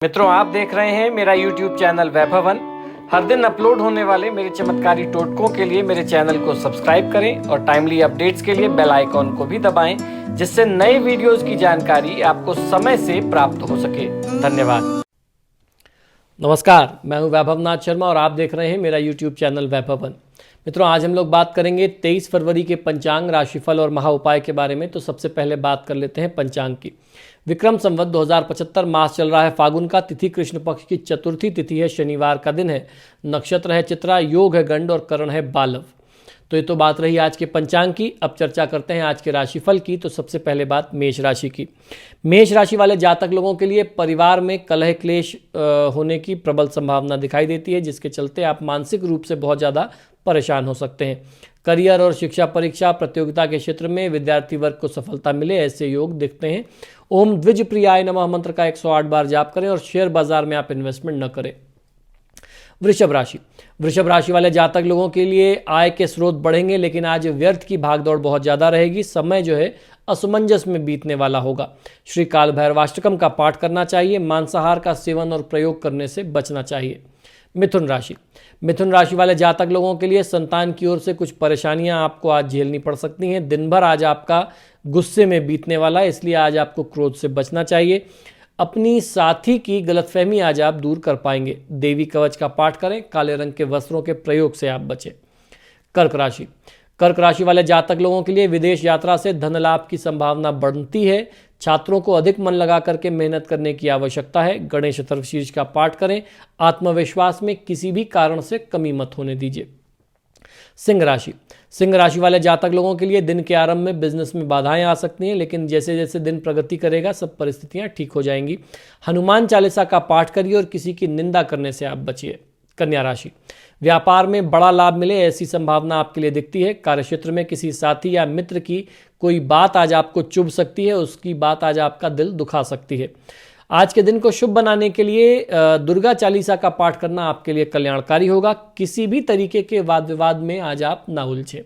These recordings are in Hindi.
मित्रों, आप देख रहे हैं मेरा YouTube चैनल वैभवन। हर दिन अपलोड होने वाले मेरे चमत्कारी टोटकों के लिए मेरे चैनल को सब्सक्राइब करें और टाइमली अपडेट्स के लिए बेल आइकॉन को भी दबाएं, जिससे नए वीडियोस की जानकारी आपको समय से प्राप्त हो सके। धन्यवाद। नमस्कार, मैं हूं वैभवनाथ शर्मा और आप देख रहे हैं मेरा YouTube चैनल वैभवन। मित्रों, आज हम लोग बात करेंगे 23 फरवरी के पंचांग, राशिफल और महा उपाय के बारे में। तो सबसे पहले बात कर लेते हैं पंचांग की। विक्रम संवत 2075 मास चल रहा है फागुन का। तिथि कृष्ण पक्ष की चतुर्थी तिथि है, शनिवार का दिन है। नक्षत्र है चित्रा, योग है गंड और करण है बालव। तो ये तो बात रही आज के पंचांग की। अब चर्चा करते हैं आज के राशिफल की। तो सबसे पहले बात मेष राशि की। मेष राशि वाले जातक लोगों के लिए परिवार में कलह क्लेश होने की प्रबल संभावना दिखाई देती है, जिसके चलते आप मानसिक रूप से बहुत ज़्यादा परेशान हो सकते हैं। करियर और शिक्षा परीक्षा प्रतियोगिता के क्षेत्र में विद्यार्थी वर्ग को सफलता मिले, ऐसे योग दिखते हैं। ओम द्विज प्रियाय नमः मंत्र का 108 बार जाप करें और शेयर बाजार में आप इन्वेस्टमेंट न करें। वृषभ राशि। वृषभ राशि वाले जातक लोगों के लिए आय के स्रोत बढ़ेंगे, लेकिन आज व्यर्थ की भागदौड़ बहुत ज़्यादा रहेगी। समय जो है असमंजस में बीतने वाला होगा। श्री काल भैरवाष्टकम का पाठ करना चाहिए। मांसाहार का सेवन और प्रयोग करने से बचना चाहिए। मिथुन राशि। मिथुन राशि वाले जातक लोगों के लिए संतान की ओर से कुछ परेशानियां आपको आज झेलनी पड़ सकती हैं। दिन भर आज आपका गुस्से में बीतने वाला है, इसलिए आज आपको क्रोध से बचना चाहिए। अपनी साथी की गलतफहमी आज आप दूर कर पाएंगे। देवी कवच का पाठ करें। काले रंग के वस्त्रों के प्रयोग से आप बचें। कर्क राशि। कर्क राशि वाले जातक लोगों के लिए विदेश यात्रा से धन लाभ की संभावना बढ़ती है। छात्रों को अधिक मन लगा करके मेहनत करने की आवश्यकता है। गणेश चतुर्थी का पाठ करें। आत्मविश्वास में किसी भी कारण से कमी मत होने दीजिए। सिंह राशि। सिंह राशि वाले जातक लोगों के लिए दिन के आरंभ में बिजनेस में बाधाएं आ सकती हैं, लेकिन जैसे जैसे दिन प्रगति करेगा सब परिस्थितियां ठीक हो जाएंगी। हनुमान चालीसा का पाठ करिए और किसी की निंदा करने से आप बचिए। कन्या राशि। व्यापार में बड़ा लाभ मिले, ऐसी संभावना आपके लिए दिखती है। कार्यक्षेत्र में किसी साथी या मित्र की कोई बात आज आपको चुभ सकती है, उसकी बात आज आपका दिल दुखा सकती है। आज के दिन को शुभ बनाने के लिए दुर्गा चालीसा का पाठ करना आपके लिए कल्याणकारी होगा। किसी भी तरीके के वाद विवाद में आज आप ना उलझें।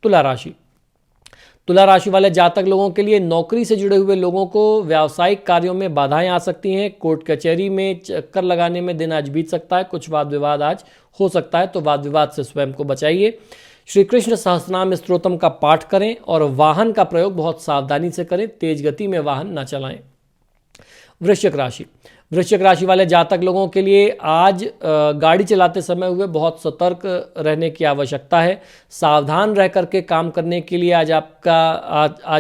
तुला राशि। तुला राशि वाले जातक लोगों के लिए नौकरी से जुड़े हुए लोगों को व्यावसायिक कार्यों में बाधाएं आ सकती हैं। कोर्ट कचहरी में चक्कर लगाने में दिन आज बीत सकता है। कुछ वाद विवाद आज हो सकता है, तो वाद विवाद से स्वयं को बचाइए। श्री कृष्ण सहस्रनाम स्तोत्रम का पाठ करें और वाहन का प्रयोग बहुत सावधानी से करें। तेज गति में वाहन न चलाएं। वृश्चिक राशि। वृश्चिक राशि वाले जातक लोगों के लिए आज गाड़ी चलाते समय हुए बहुत सतर्क रहने की आवश्यकता है। सावधान रह करके काम करने के लिए आज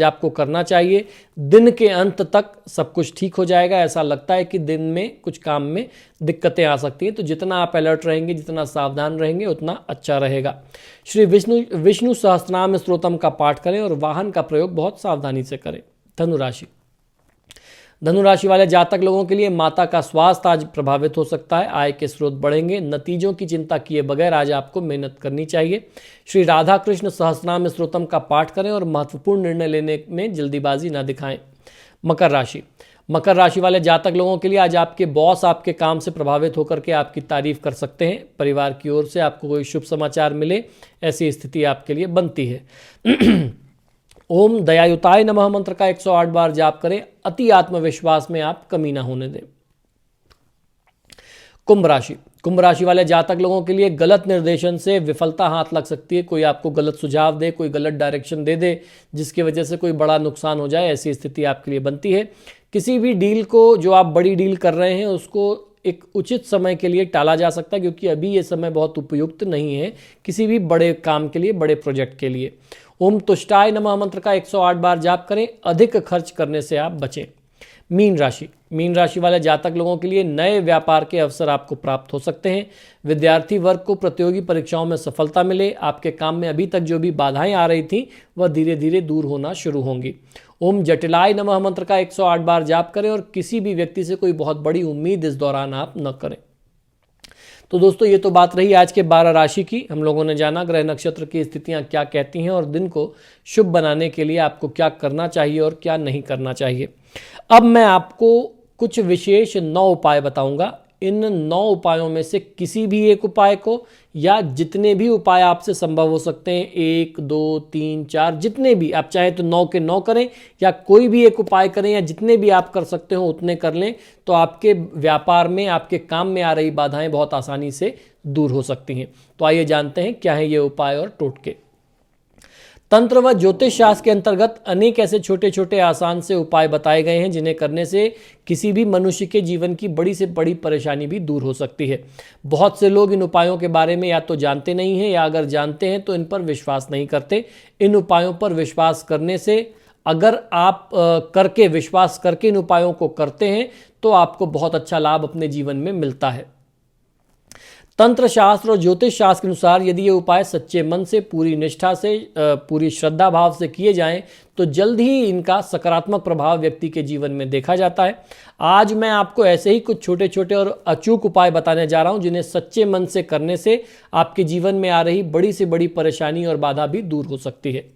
आपको करना चाहिए। दिन के अंत तक सब कुछ ठीक हो जाएगा। ऐसा लगता है कि दिन में कुछ काम में दिक्कतें आ सकती हैं, तो जितना आप अलर्ट रहेंगे, जितना सावधान रहेंगे, उतना अच्छा रहेगा। श्री विष्णु सहस्रनाम स्तोत्रम का पाठ करें और वाहन का प्रयोग बहुत सावधानी से करें। धनुराशि। धनुराशि वाले जातक लोगों के लिए माता का स्वास्थ्य आज प्रभावित हो सकता है। आय के स्रोत बढ़ेंगे। नतीजों की चिंता किए बगैर आज आपको मेहनत करनी चाहिए। श्री राधा कृष्ण सहस्रनाम स्तोत्रम का पाठ करें और महत्वपूर्ण निर्णय लेने में जल्दीबाजी न दिखाएं। मकर राशि। मकर राशि वाले जातक लोगों के लिए आज आपके बॉस आपके काम से प्रभावित होकर के आपकी तारीफ कर सकते हैं। परिवार की ओर से आपको कोई शुभ समाचार मिले, ऐसी स्थिति आपके लिए बनती है। ओम दयायुताय नमः मंत्र का 108 बार जाप करें। अति आत्मविश्वास में आप कमी ना होने दें। कुंभ राशि। कुंभ राशि वाले जातक लोगों के लिए गलत निर्देशन से विफलता हाथ लग सकती है। कोई आपको गलत सुझाव दे, कोई गलत डायरेक्शन दे दे, जिसकी वजह से कोई बड़ा नुकसान हो जाए, ऐसी स्थिति आपके लिए बनती है। किसी भी डील को, जो आप बड़ी डील कर रहे हैं, उसको एक उचित समय के लिए टाला जा सकता है, क्योंकि अभी ये समय बहुत उपयुक्त नहीं है किसी भी बड़े काम के लिए, बड़े प्रोजेक्ट के लिए। ओम तुष्टाय नमः मंत्र का 108 बार जाप करें। अधिक खर्च करने से आप बचें। मीन राशि। मीन राशि वाले जातक लोगों के लिए नए व्यापार के अवसर आपको प्राप्त हो सकते हैं। विद्यार्थी वर्ग को प्रतियोगी परीक्षाओं में सफलता मिले। आपके काम में अभी तक जो भी बाधाएं आ रही थी, वह धीरे धीरे दूर होना शुरू होंगी। ओम जटिलाय नमः मंत्र का 108 बार जाप करें और किसी भी व्यक्ति से कोई बहुत बड़ी उम्मीद इस दौरान आप न करें। तो दोस्तों, ये तो बात रही आज के 12 राशि की। हम लोगों ने जाना ग्रह नक्षत्र की स्थितियां क्या कहती हैं और दिन को शुभ बनाने के लिए आपको क्या करना चाहिए और क्या नहीं करना चाहिए। अब मैं आपको कुछ विशेष 9 उपाय बताऊंगा। इन 9 उपायों में से किसी भी एक उपाय को, या जितने भी उपाय आपसे संभव हो सकते हैं, 1 2 3 4, जितने भी आप चाहें तो 9 के 9 करें, या कोई भी एक उपाय करें, या जितने भी आप कर सकते हो उतने कर लें, तो आपके व्यापार में, आपके काम में आ रही बाधाएं बहुत आसानी से दूर हो सकती हैं। तो आइए जानते हैं क्या है ये उपाय और टोटके। तंत्र व ज्योतिष शास्त्र के अंतर्गत अनेक ऐसे छोटे छोटे आसान से उपाय बताए गए हैं जिन्हें करने से किसी भी मनुष्य के जीवन की बड़ी से बड़ी परेशानी भी दूर हो सकती है। बहुत से लोग इन उपायों के बारे में या तो जानते नहीं हैं, या अगर जानते हैं तो इन पर विश्वास नहीं करते। इन उपायों पर विश्वास करने से, अगर आप करके विश्वास करके इन उपायों को करते हैं तो आपको बहुत अच्छा लाभ अपने जीवन में मिलता है। तंत्र शास्त्र और ज्योतिष शास्त्र के अनुसार यदि ये उपाय सच्चे मन से, पूरी निष्ठा से, पूरी श्रद्धा भाव से किए जाएं तो जल्द ही इनका सकारात्मक प्रभाव व्यक्ति के जीवन में देखा जाता है। आज मैं आपको ऐसे ही कुछ छोटे छोटे और अचूक उपाय बताने जा रहा हूं जिन्हें सच्चे मन से करने से आपके जीवन में आ रही बड़ी से बड़ी परेशानी और बाधा भी दूर हो सकती है।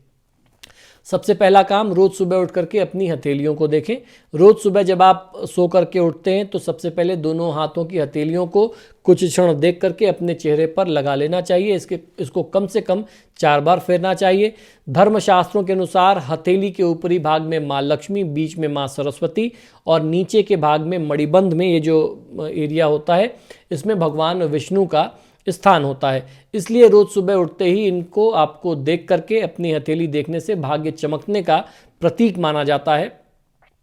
सबसे पहला काम, रोज सुबह उठ करके अपनी हथेलियों को देखें। रोज सुबह जब आप सो करके उठते हैं तो सबसे पहले दोनों हाथों की हथेलियों को कुछ क्षण देख करके अपने चेहरे पर लगा लेना चाहिए। इसको कम से कम 4 बार फेरना चाहिए। धर्मशास्त्रों के अनुसार हथेली के ऊपरी भाग में माँ लक्ष्मी, बीच में माँ सरस्वती और नीचे के भाग में मणिबंध में, ये जो एरिया होता है, इसमें भगवान विष्णु का स्थान होता है। इसलिए रोज सुबह उठते ही इनको आपको देख करके, अपनी हथेली देखने से भाग्य चमकने का प्रतीक माना जाता है।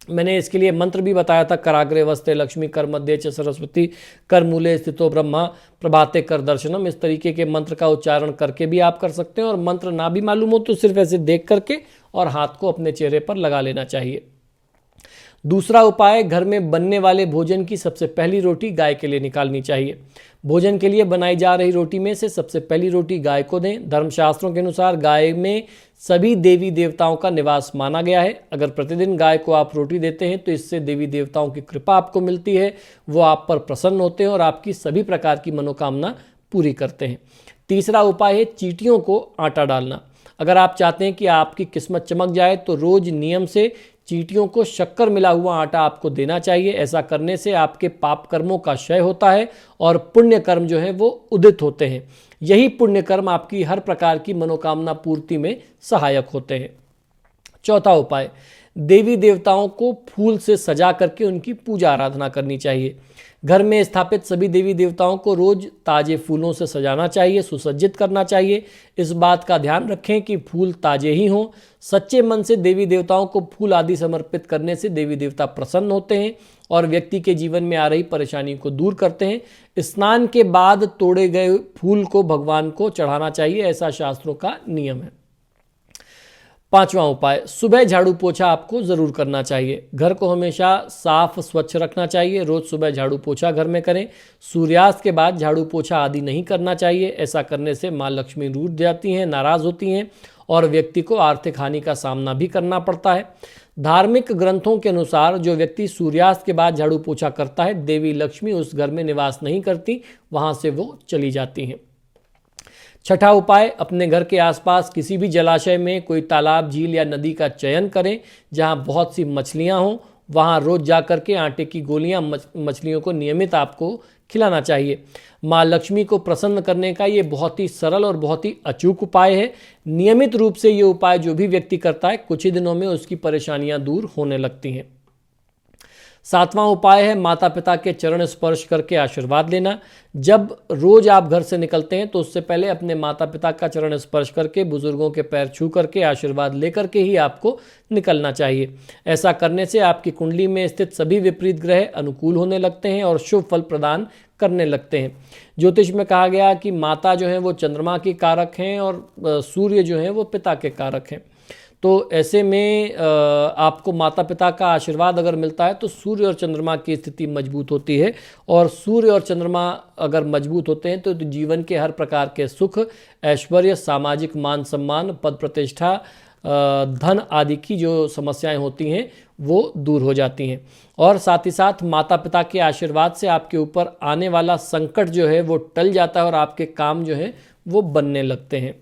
मैंने इसके लिए मंत्र भी बताया था, कराग्रे वस्ते लक्ष्मी, कर मध्य च सरस्वती, कर मूले स्थितो ब्रह्मा, प्रभाते कर दर्शनम। इस तरीके के मंत्र का उच्चारण करके भी आप कर सकते हैं, और मंत्र ना भी मालूम हो तो सिर्फ ऐसे देख करके और हाथ को अपने चेहरे पर लगा लेना चाहिए। दूसरा उपाय, घर में बनने वाले भोजन की सबसे पहली रोटी गाय के लिए निकालनी चाहिए। भोजन के लिए बनाई जा रही रोटी में से सबसे पहली रोटी गाय को दें। धर्मशास्त्रों के अनुसार गाय में सभी देवी देवताओं का निवास माना गया है। अगर प्रतिदिन गाय को आप रोटी देते हैं तो इससे देवी देवताओं की कृपा आपको मिलती है, वो आप पर प्रसन्न होते हैं और आपकी सभी प्रकार की मनोकामना पूरी करते हैं। तीसरा उपाय है चींटियों को आटा डालना। अगर आप चाहते हैं कि आपकी किस्मत चमक जाए तो रोज नियम से चींटियों को शक्कर मिला हुआ आटा आपको देना चाहिए। ऐसा करने से आपके पाप कर्मों का क्षय होता है और पुण्य कर्म जो है वो उदित होते हैं। यही पुण्य कर्म आपकी हर प्रकार की मनोकामना पूर्ति में सहायक होते हैं। चौथा उपाय, देवी देवताओं को फूल से सजा करके उनकी पूजा आराधना करनी चाहिए। घर में स्थापित सभी देवी देवताओं को रोज ताजे फूलों से सजाना चाहिए, सुसज्जित करना चाहिए। इस बात का ध्यान रखें कि फूल ताजे ही हों। सच्चे मन से देवी देवताओं को फूल आदि समर्पित करने से देवी देवता प्रसन्न होते हैं और व्यक्ति के जीवन में आ रही परेशानी को दूर करते हैं। स्नान के बाद तोड़े गए फूल को भगवान को चढ़ाना चाहिए, ऐसा शास्त्रों का नियम है। पांचवां उपाय, सुबह झाड़ू पोछा आपको जरूर करना चाहिए। घर को हमेशा साफ स्वच्छ रखना चाहिए। रोज सुबह झाड़ू पोछा घर में करें। सूर्यास्त के बाद झाड़ू पोछा आदि नहीं करना चाहिए। ऐसा करने से माँ लक्ष्मी रूठ जाती हैं, नाराज होती हैं और व्यक्ति को आर्थिक हानि का सामना भी करना पड़ता है। धार्मिक ग्रंथों के अनुसार जो व्यक्ति सूर्यास्त के बाद झाड़ू पोछा करता है, देवी लक्ष्मी उस घर में निवास नहीं करती, वहां से वो चली जाती हैं। छठा उपाय, अपने घर के आसपास किसी भी जलाशय में, कोई तालाब, झील या नदी का चयन करें जहां बहुत सी मछलियां हों। वहां रोज जाकर के आटे की गोलियां मछलियों को नियमित आपको खिलाना चाहिए। माँ लक्ष्मी को प्रसन्न करने का ये बहुत ही सरल और बहुत ही अचूक उपाय है। नियमित रूप से ये उपाय जो भी व्यक्ति करता है, कुछ ही दिनों में उसकी परेशानियां दूर होने लगती हैं। सातवां उपाय है माता पिता के चरण स्पर्श करके आशीर्वाद लेना। जब रोज आप घर से निकलते हैं तो उससे पहले अपने माता पिता का चरण स्पर्श करके, बुजुर्गों के पैर छू करके आशीर्वाद लेकर के ही आपको निकलना चाहिए। ऐसा करने से आपकी कुंडली में स्थित सभी विपरीत ग्रह अनुकूल होने लगते हैं और शुभ फल प्रदान करने लगते हैं। ज्योतिष में कहा गया कि माता जो है वो चंद्रमा की कारक हैं और सूर्य जो है वो पिता के कारक हैं। तो ऐसे में आपको माता पिता का आशीर्वाद अगर मिलता है तो सूर्य और चंद्रमा की स्थिति मजबूत होती है, और सूर्य और चंद्रमा अगर मजबूत होते हैं तो जीवन के हर प्रकार के सुख, ऐश्वर्य, सामाजिक मान सम्मान, पद प्रतिष्ठा, धन आदि की जो समस्याएं होती हैं वो दूर हो जाती हैं। और साथ ही साथ माता पिता के आशीर्वाद से आपके ऊपर आने वाला संकट जो है वो टल जाता है और आपके काम जो है वो बनने लगते हैं।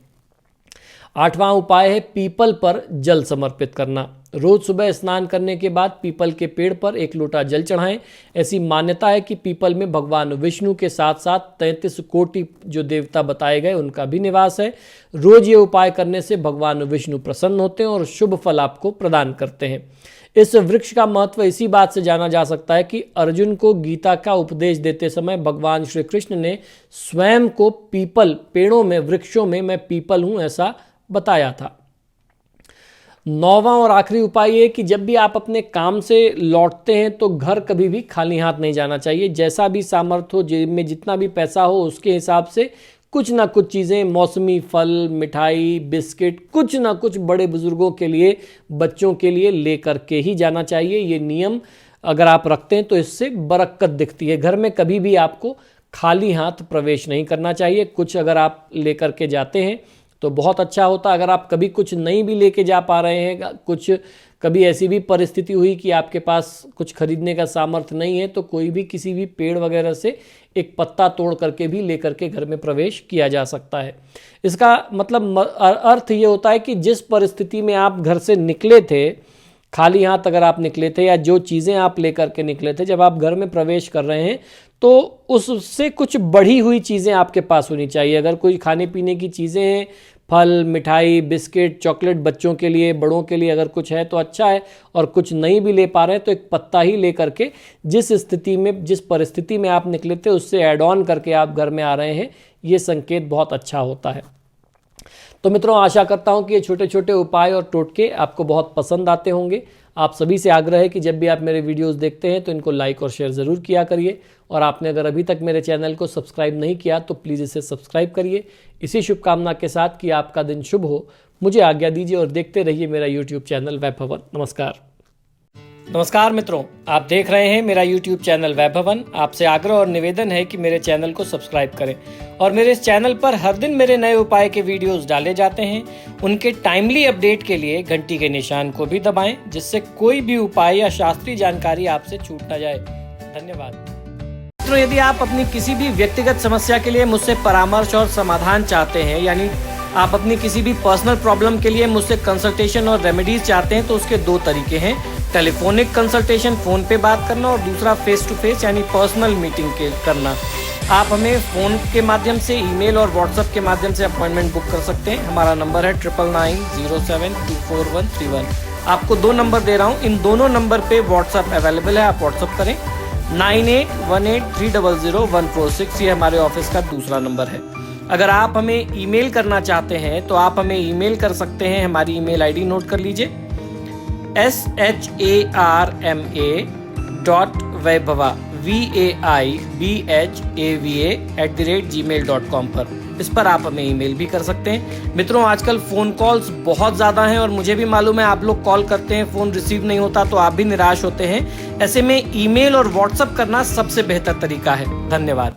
आठवां उपाय है पीपल पर जल समर्पित करना। रोज सुबह स्नान करने के बाद पीपल के पेड़ पर 1 लोटा जल चढ़ाएं। ऐसी मान्यता है कि पीपल में भगवान विष्णु के साथ साथ 33 कोटि जो देवता बताए गए उनका भी निवास है। रोज ये उपाय करने से भगवान विष्णु प्रसन्न होते हैं और शुभ फल आपको प्रदान करते हैं। इस वृक्ष का महत्व इसी बात से जाना जा सकता है कि अर्जुन को गीता का उपदेश देते समय भगवान श्री कृष्ण ने स्वयं को पीपल पेड़ों में, वृक्षों में मैं पीपल हूं ऐसा बताया था। 9वां और आखिरी उपाय ये कि जब भी आप अपने काम से लौटते हैं तो घर कभी भी खाली हाथ नहीं जाना चाहिए। जैसा भी सामर्थ्य हो, जेब में जितना भी पैसा हो, उसके हिसाब से कुछ ना कुछ चीज़ें, मौसमी फल, मिठाई, बिस्किट, कुछ ना कुछ बड़े बुजुर्गों के लिए, बच्चों के लिए ले करके ही जाना चाहिए। ये नियम अगर आप रखते हैं तो इससे बरकत दिखती है। घर में कभी भी आपको खाली हाथ प्रवेश नहीं करना चाहिए। कुछ अगर आप ले करके जाते हैं तो बहुत अच्छा होता। अगर आप कभी कुछ नहीं भी लेके जा पा रहे हैं, कुछ कभी ऐसी भी परिस्थिति हुई कि आपके पास कुछ खरीदने का सामर्थ्य नहीं है, तो कोई भी किसी भी पेड़ वगैरह से एक पत्ता तोड़ करके भी लेकर के घर में प्रवेश किया जा सकता है। इसका मतलब अर्थ ये होता है कि जिस परिस्थिति में आप घर से निकले थे, खाली हाथ अगर आप निकले थे या जो चीज़ें आप लेकर के निकले थे, जब आप घर में प्रवेश कर रहे हैं तो उससे कुछ बढ़ी हुई चीज़ें आपके पास होनी चाहिए। अगर कोई खाने पीने की चीज़ें हैं, फल, मिठाई, बिस्किट, चॉकलेट, बच्चों के लिए, बड़ों के लिए अगर कुछ है तो अच्छा है, और कुछ नहीं भी ले पा रहे हैं तो एक पत्ता ही ले करके जिस स्थिति में, जिस परिस्थिति में आप निकले थे उससे ऐड ऑन करके आप घर में आ रहे हैं, ये संकेत बहुत अच्छा होता है। तो मित्रों, आशा करता हूं कि ये छोटे छोटे उपाय और टोटके आपको बहुत पसंद आते होंगे। आप सभी से आग्रह है कि जब भी आप मेरे वीडियोस देखते हैं तो इनको लाइक और शेयर ज़रूर किया करिए, और आपने अगर अभी तक मेरे चैनल को सब्सक्राइब नहीं किया तो प्लीज़ इसे सब्सक्राइब करिए। इसी शुभकामना के साथ कि आपका दिन शुभ हो, मुझे आज्ञा दीजिए और देखते रहिए मेरा यूट्यूब चैनल वैभवन। नमस्कार मित्रों, आप देख रहे हैं मेरा YouTube चैनल वैभवन। आपसे आग्रह और निवेदन है कि मेरे चैनल को सब्सक्राइब करें, और मेरे इस चैनल पर हर दिन मेरे नए उपाय के वीडियोस डाले जाते हैं। उनके टाइमली अपडेट के लिए घंटी के निशान को भी दबाएं, जिससे कोई भी उपाय या शास्त्रीय जानकारी आपसे छूट न जाए। धन्यवाद मित्रों। यदि आप अपनी किसी भी व्यक्तिगत समस्या के लिए मुझसे परामर्श और समाधान चाहते हैं, यानी आप अपनी किसी भी पर्सनल प्रॉब्लम के लिए मुझसे कंसल्टेशन और रेमेडीज चाहते हैं, तो उसके 2 तरीके हैं। टेलीफोनिक कंसल्टेशन, फ़ोन पे बात करना, और दूसरा फेस टू फेस यानी पर्सनल मीटिंग करना। आप हमें फ़ोन के माध्यम से, ईमेल और व्हाट्सएप के माध्यम से अपॉइंटमेंट बुक कर सकते हैं। हमारा नंबर है 9990724131। आपको 2 नंबर दे रहा हूँ, इन दोनों नंबर पे व्हाट्सएप अवेलेबल है, आप व्हाट्सएप करें। 9818300146 ये हमारे ऑफिस का दूसरा नंबर है। अगर आप हमें ईमेल करना चाहते हैं तो आप हमें ईमेल कर सकते हैं। हमारी ईमेल आईडी नोट कर लीजिए, sharma@vaibhava@gmail.com पर। इस पर आप हमें ईमेल भी कर सकते हैं। मित्रों, आजकल फ़ोन कॉल्स बहुत ज़्यादा हैं, और मुझे भी मालूम है आप लोग कॉल करते हैं, फ़ोन रिसीव नहीं होता तो आप भी निराश होते हैं। ऐसे में ईमेल और व्हाट्सएप करना सबसे बेहतर तरीका है। धन्यवाद।